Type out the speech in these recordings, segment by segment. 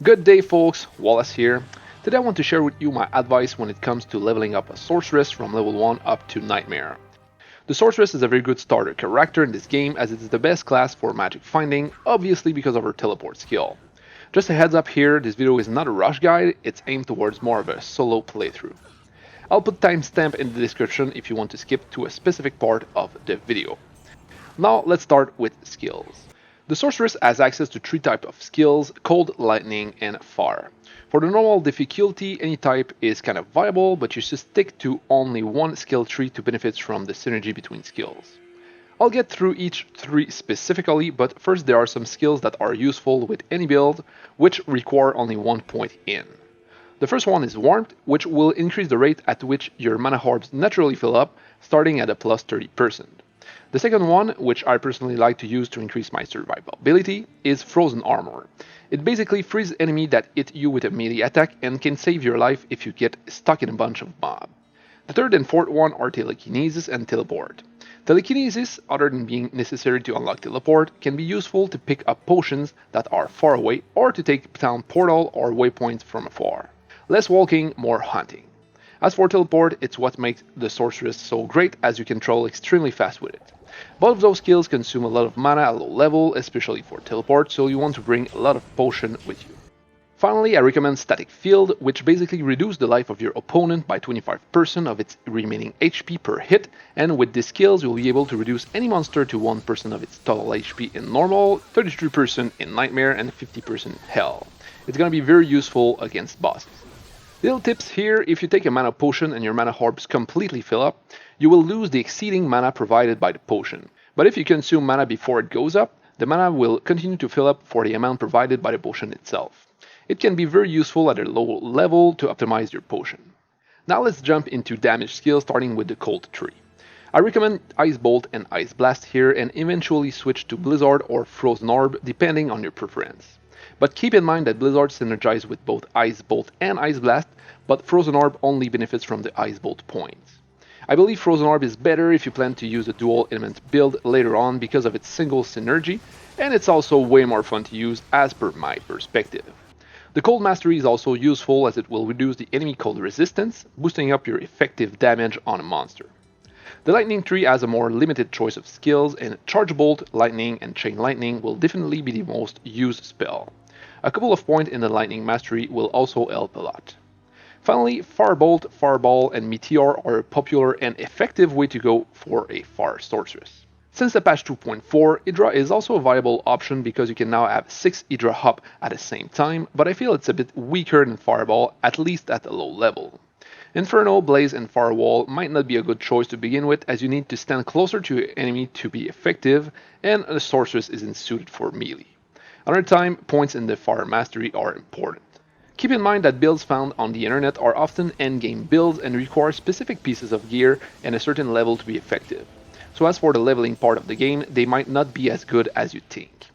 Good day folks, Wallace here. Today I want to share with you my advice when it comes to leveling up a Sorceress from level 1 up to Nightmare. The Sorceress is a very good starter character in this game as it is the best class for magic finding, obviously because of her teleport skill. Just a heads up here, this video is not a rush guide, it's aimed towards more of a solo playthrough. I'll put timestamp in the description if you want to skip to a specific part of the video. Now let's start with skills. The Sorceress has access to three types of skills, Cold, Lightning, and Fire. For the normal difficulty, any type is kind of viable, but you should stick to only one skill tree to benefit from the synergy between skills. I'll get through each three specifically, but first there are some skills that are useful with any build, which require only 1 point in. The first one is Warmth, which will increase the rate at which your mana orbs naturally fill up, starting at a plus 30%. The second one, which I personally like to use to increase my survivability, is Frozen Armor. It basically frees enemies that hit you with a melee attack and can save your life if you get stuck in a bunch of mobs. The third and fourth one are Telekinesis and Teleport. Telekinesis, other than being necessary to unlock Teleport, can be useful to pick up potions that are far away or to take down portal or waypoints from afar. Less walking, more hunting. As for Teleport, it's what makes the Sorceress so great as you can travel extremely fast with it. Both of those skills consume a lot of mana at low level, especially for Teleport, so you want to bring a lot of potion with you. Finally, I recommend Static Field, which basically reduces the life of your opponent by 25% of its remaining HP per hit, and with these skills you'll be able to reduce any monster to 1% of its total HP in normal, 33% in Nightmare, and 50% in Hell. It's gonna be very useful against bosses. Little tips here, if you take a mana potion and your mana orbs completely fill up, you will lose the exceeding mana provided by the potion. But if you consume mana before it goes up, the mana will continue to fill up for the amount provided by the potion itself. It can be very useful at a low level to optimize your potion. Now let's jump into damage skills starting with the Cold tree. I recommend Ice Bolt and Ice Blast here and eventually switch to Blizzard or Frozen Orb depending on your preference. But keep in mind that Blizzard synergizes with both Ice Bolt and Ice Blast, but Frozen Orb only benefits from the Ice Bolt points. I believe Frozen Orb is better if you plan to use a dual element build later on because of its single synergy, and it's also way more fun to use as per my perspective. The Cold Mastery is also useful as it will reduce the enemy cold resistance, boosting up your effective damage on a monster. The Lightning tree has a more limited choice of skills, and Charge Bolt, Lightning, and Chain Lightning will definitely be the most used spell. A couple of points in the Lightning Mastery will also help a lot. Finally, Firebolt, Fireball, and Meteor are a popular and effective way to go for a Fire Sorceress. Since the patch 2.4, Hydra is also a viable option because you can now have 6 Hydra up at the same time, but I feel it's a bit weaker than Fireball, at least at a low level. Inferno, Blaze, and Firewall might not be a good choice to begin with as you need to stand closer to your enemy to be effective, and the Sorceress isn't suited for melee. Another time, points in the Fire Mastery are important. Keep in mind that builds found on the internet are often endgame builds and require specific pieces of gear and a certain level to be effective. So as for the leveling part of the game, they might not be as good as you think.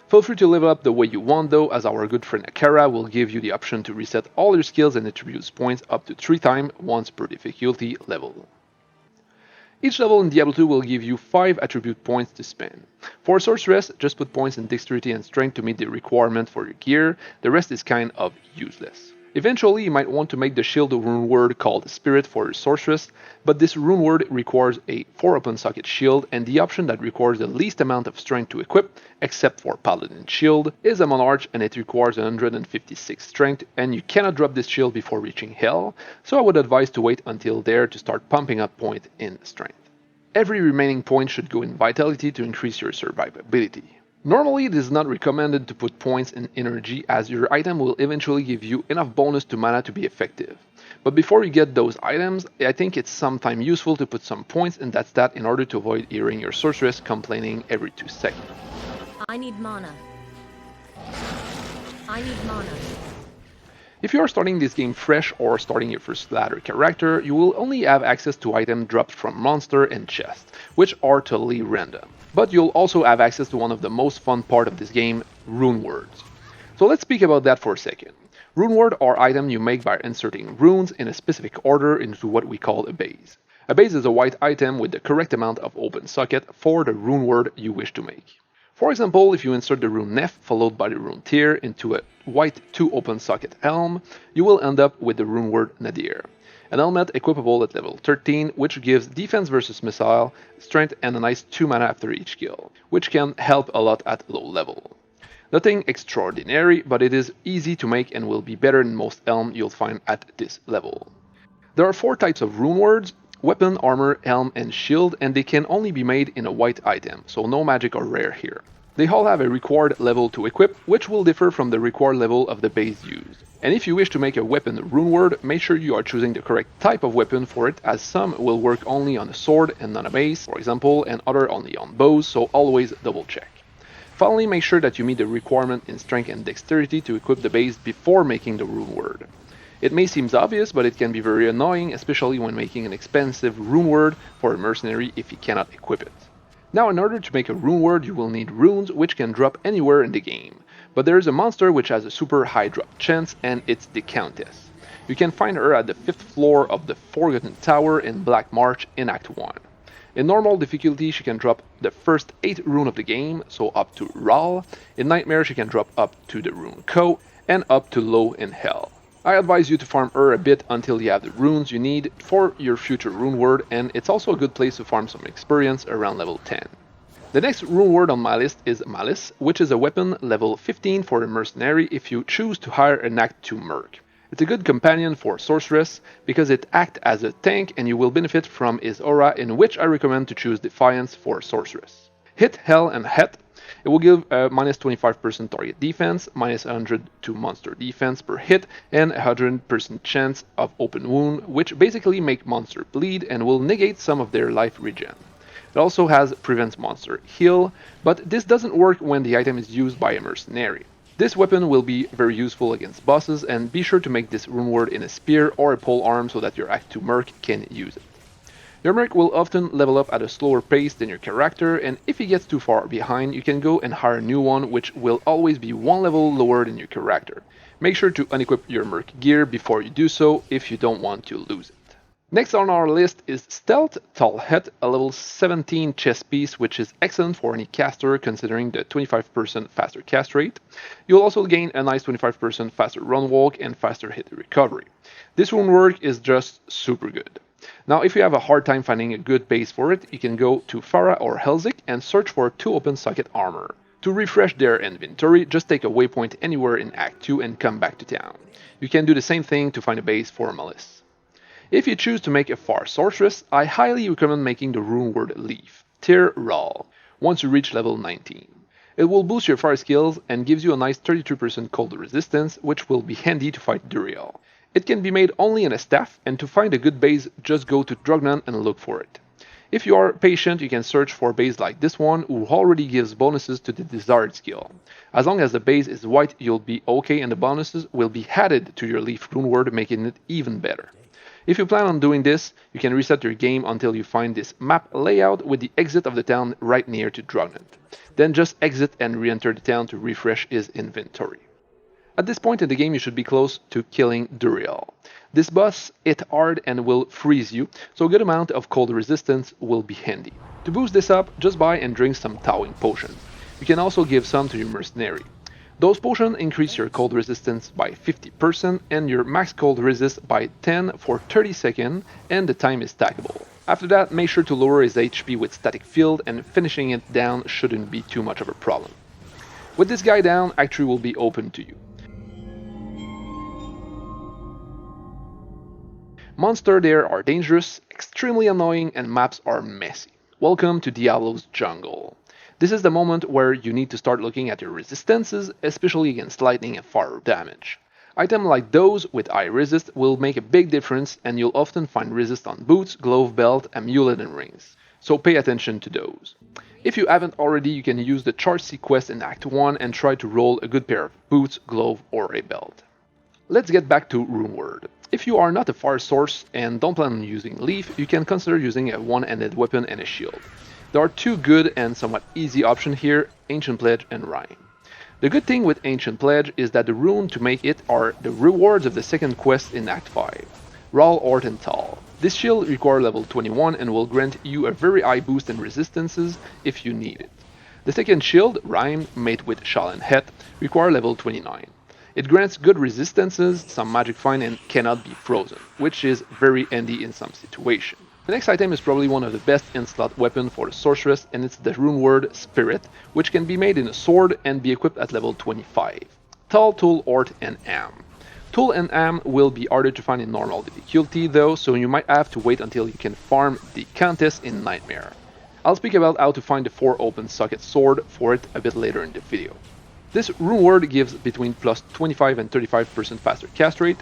Feel free to level up the way you want though, as our good friend Akara will give you the option to reset all your skills and attributes points up to 3 times once per difficulty level. Each level in Diablo 2 will give you 5 attribute points to spend. For Sorceress, just put points in Dexterity and Strength to meet the requirement for your gear, the rest is kind of useless. Eventually, you might want to make the shield a Runeword called Spirit for your Sorceress, but this Runeword requires a 4 open socket shield, and the option that requires the least amount of strength to equip, except for Paladin Shield, is a Monarch and it requires 156 strength, and you cannot drop this shield before reaching Hell, so I would advise to wait until there to start pumping up points in strength. Every remaining point should go in Vitality to increase your survivability. Normally, it is not recommended to put points in energy as your item will eventually give you enough bonus to mana to be effective. But before you get those items, I think it's sometimes useful to put some points in that stat in order to avoid hearing your sorceress complaining every 2 seconds. I need mana. I need mana. If you are starting this game fresh or starting your first ladder character, you will only have access to items dropped from monster and chest, which are totally random. But you'll also have access to one of the most fun part of this game, Runewords. So let's speak about that for a second. Runeword are items you make by inserting runes in a specific order into what we call a base. A base is a white item with the correct amount of open socket for the runeword you wish to make. For example, if you insert the rune Nef followed by the rune Tyr into a white 2 open socket helm, you will end up with the Runeword Nadir, an helmet equipable at level 13, which gives defense versus missile, strength, and a nice 2 mana after each kill, which can help a lot at low level. Nothing extraordinary, but it is easy to make and will be better than most helm you'll find at this level. There are 4 types of runewords: weapon, armor, helm, and shield, and they can only be made in a white item, so no magic or rare here. They all have a required level to equip, which will differ from the required level of the base used. And if you wish to make a weapon runeword, make sure you are choosing the correct type of weapon for it, as some will work only on a sword and not a mace, for example, and other only on bows, so always double check. Finally, make sure that you meet the requirement in strength and dexterity to equip the base before making the runeword. It may seem obvious, but it can be very annoying, especially when making an expensive runeword for a mercenary if he cannot equip it. Now, in order to make a runeword, you will need runes, which can drop anywhere in the game. But there is a monster which has a super high drop chance, and it's the Countess. You can find her at the 5th floor of the Forgotten Tower in Black March in Act 1. In normal difficulty, she can drop the first 8 rune of the game, so up to Ral. In Nightmare, she can drop up to the rune Ko, and up to low in Hell. I advise you to farm her a bit until you have the runes you need for your future runeword, and it's also a good place to farm some experience around level 10. The next runeword on my list is Malice, which is a weapon level 15 for a mercenary if you choose to hire an Act 2 merc. It's a good companion for Sorceress because it acts as a tank and you will benefit from his aura, in which I recommend to choose Defiance for Sorceress. Hit, Hell, and Het. It will give a minus 25% target defense, minus 100 to monster defense per hit, and 100% chance of open wound, which basically make monster bleed and will negate some of their life regen. It also has prevents monster heal, but this doesn't work when the item is used by a mercenary. This weapon will be very useful against bosses, and be sure to make this runeword in a spear or a polearm so that your Act 2 merc can use it. Your merc will often level up at a slower pace than your character, and if he gets too far behind, you can go and hire a new one, which will always be 1 level lower than your character. Make sure to unequip your merc gear before you do so if you don't want to lose it. Next on our list is Stealth Talhet, a level 17 chess piece, which is excellent for any caster considering the 25% faster cast rate. You'll also gain a nice 25% faster run walk and faster hit recovery. This runeword is just super good. Now, if you have a hard time finding a good base for it, you can go to Farah or Helzik and search for 2 open socket armor. To refresh their inventory, just take a waypoint anywhere in Act 2 and come back to town. You can do the same thing to find a base for Malice. If you choose to make a Far Sorceress, I highly recommend making the runeword Leaf, Tyr Ral, once you reach level 19. It will boost your fire skills and gives you a nice 32% cold resistance, which will be handy to fight Duriel. It can be made only in a staff, and to find a good base, just go to Drugnan and look for it. If you are patient, you can search for a base like this one, who already gives bonuses to the desired skill. As long as the base is white, you'll be okay, and the bonuses will be added to your Leaf runeword, making it even better. If you plan on doing this, you can reset your game until you find this map layout with the exit of the town right near to Drugnan. Then just exit and re-enter the town to refresh his inventory. At this point in the game, you should be close to killing Duriel. This boss hit hard and will freeze you, so a good amount of cold resistance will be handy. To boost this up, just buy and drink some Thawing potions. You can also give some to your mercenary. Those potions increase your cold resistance by 50% and your max cold resist by 10 for 30 seconds, and the time is stackable. After that, make sure to lower his HP with static field, and finishing it down shouldn't be too much of a problem. With this guy down, Act 3 will be open to you. Monsters there are dangerous, extremely annoying, and maps are messy. Welcome to Diablo's jungle. This is the moment where you need to start looking at your resistances, especially against lightning and fire damage. Items like those with high resist will make a big difference, and you'll often find resist on boots, glove, belt, amulet, and rings. So pay attention to those. If you haven't already, you can use the Charge C quest in Act 1 and try to roll a good pair of boots, glove, or a belt. Let's get back to runeword. If you are not a fire source and don't plan on using Leaf, you can consider using a one-handed weapon and a shield. There are 2 good and somewhat easy options here, Ancient Pledge and Rhyme. The good thing with Ancient Pledge is that the rune to make it are the rewards of the second quest in Act 5, Ral, Ort, and Tal. This shield requires level 21 and will grant you a very high boost in resistances if you need it. The second shield, Rhyme, made with Shall and Het, require level 29. It grants good resistances, some magic fine, and cannot be frozen, which is very handy in some situations. The next item is probably one of the best in-slot weapon for the Sorceress, and it's the Runeword Spirit, which can be made in a sword and be equipped at level 25. Tall, Tool, Ort, and Am. Tool and Am will be harder to find in normal difficulty though, so you might have to wait until you can farm the Countess in Nightmare. I'll speak about how to find the 4 open socket sword for it a bit later in the video. This Runeword gives between plus 25 and 35% faster cast rate,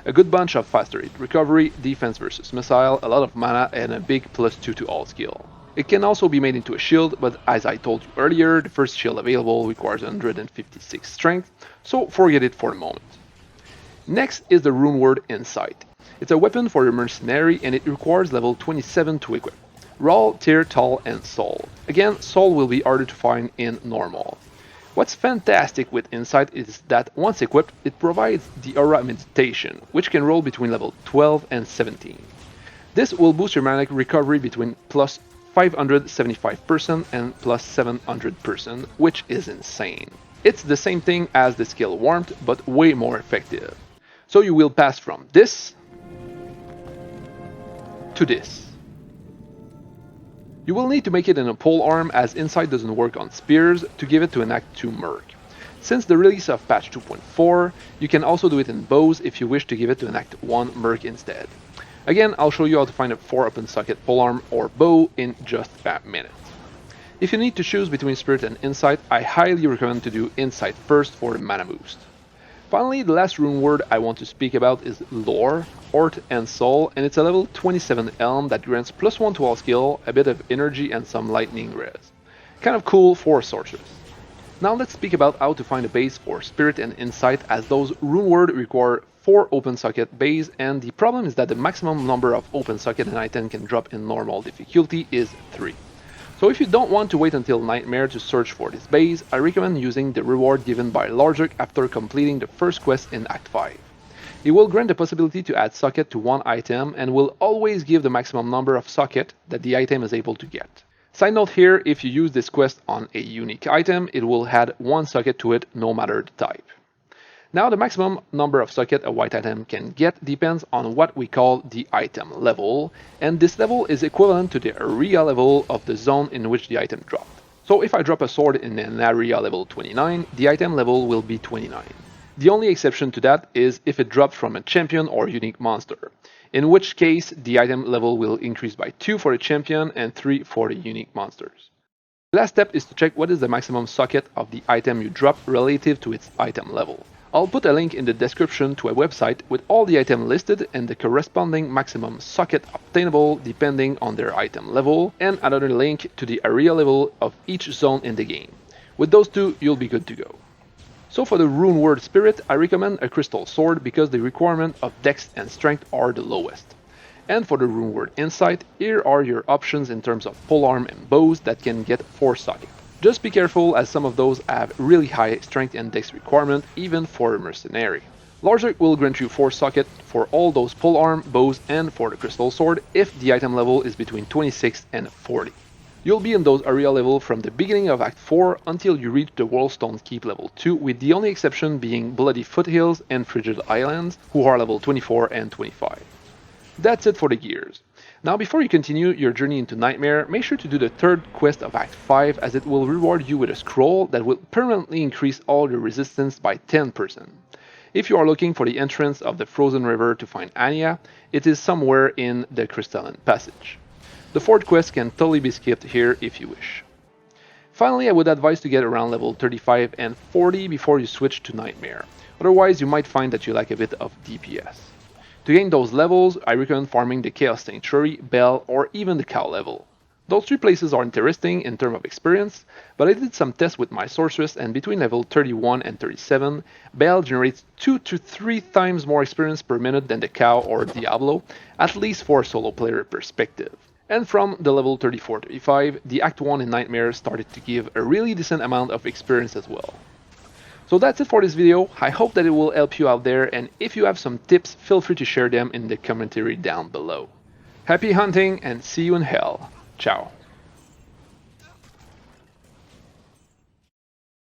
a good bunch of faster hit recovery, defense versus missile, a lot of mana, and a big plus 2 to all skill. It can also be made into a shield, but as I told you earlier, the first shield available requires 156 strength, so forget it for the moment. Next is the Runeword Insight. It's a weapon for a mercenary and it requires level 27 to equip. Raw, Tear, Tall, and Soul. Again, Soul will be harder to find in normal. What's fantastic with Insight is that once equipped, it provides the Aura Meditation, which can roll between level 12 and 17. This will boost your mana recovery between plus 575% and plus 700%, which is insane. It's the same thing as the skill Warmth, but way more effective. So you will pass from this to this. You will need to make it in a polearm as Insight doesn't work on spears to give it to an Act 2 Merc. Since the release of patch 2.4, you can also do it in bows if you wish to give it to an Act 1 Merc instead. Again, I'll show you how to find a 4 open socket polearm or bow in just a minute. If you need to choose between Spirit and Insight, I highly recommend to do Insight first for the mana boost. Finally, the last Runeword I want to speak about is Lore, Ort, and Soul, and it's a level 27 Elm that grants plus 1 to all skill, a bit of energy, and some lightning res. Kind of cool for Sorceress. Now let's speak about how to find a base for Spirit and Insight, as those Runeword require 4 open socket base, and the problem is that the maximum number of open socket an item can drop in normal difficulty is 3. So if you don't want to wait until Nightmare to search for this base, I recommend using the reward given by Largic after completing the first quest in Act 5. It will grant the possibility to add socket to one item and will always give the maximum number of socket that the item is able to get. Side note here, if you use this quest on a unique item, it will add 1 socket to it no matter the type. Now the maximum number of socket a white item can get depends on what we call the item level, and this level is equivalent to the area level of the zone in which the item dropped. So if I drop a sword in an area level 29, the item level will be 29. The only exception to that is if it drops from a champion or unique monster, in which case the item level will increase by 2 for the champion and 3 for the unique monsters. The last step is to check what is the maximum socket of the item you drop relative to its item level. I'll put a link in the description to a website with all the items listed and the corresponding maximum socket obtainable depending on their item level, and another link to the area level of each zone in the game. With those two, you'll be good to go. So for the Runeword Spirit, I recommend a Crystal Sword because the requirement of Dex and Strength are the lowest. And for the Runeword Insight, here are your options in terms of polearm and bows that can get 4 sockets. Just be careful as some of those have really high strength and dex requirement even for a mercenary. Largic will grant you 4 socket for all those polearm, bows, and for the crystal sword if the item level is between 26 and 40. You'll be in those area level from the beginning of Act 4 until you reach the Wallstone Keep level 2, with the only exception being Bloody Foothills and Frigid Islands, who are level 24 and 25. That's it for the gears. Now before you continue your journey into Nightmare, make sure to do the 3rd quest of Act 5 as it will reward you with a scroll that will permanently increase all your resistance by 10%. If you are looking for the entrance of the Frozen River to find Anya, it is somewhere in the Crystalline Passage. The 4th quest can totally be skipped here if you wish. Finally, I would advise to get around level 35 and 40 before you switch to Nightmare, otherwise you might find that you lack a bit of DPS. To gain those levels, I recommend farming the Chaos Sanctuary, Bell, or even the Cow level. Those 3 places are interesting in terms of experience, but I did some tests with my Sorceress, and between level 31 and 37, Bell generates 2 to 3 times more experience per minute than the Cow or Diablo, at least for a solo player perspective. And from the level 34-35, the Act 1 in Nightmare started to give a really decent amount of experience as well. So that's it for this video. I hope that it will help you out there, and if you have some tips, feel free to share them in the commentary down below. Happy hunting and see you in hell. Ciao.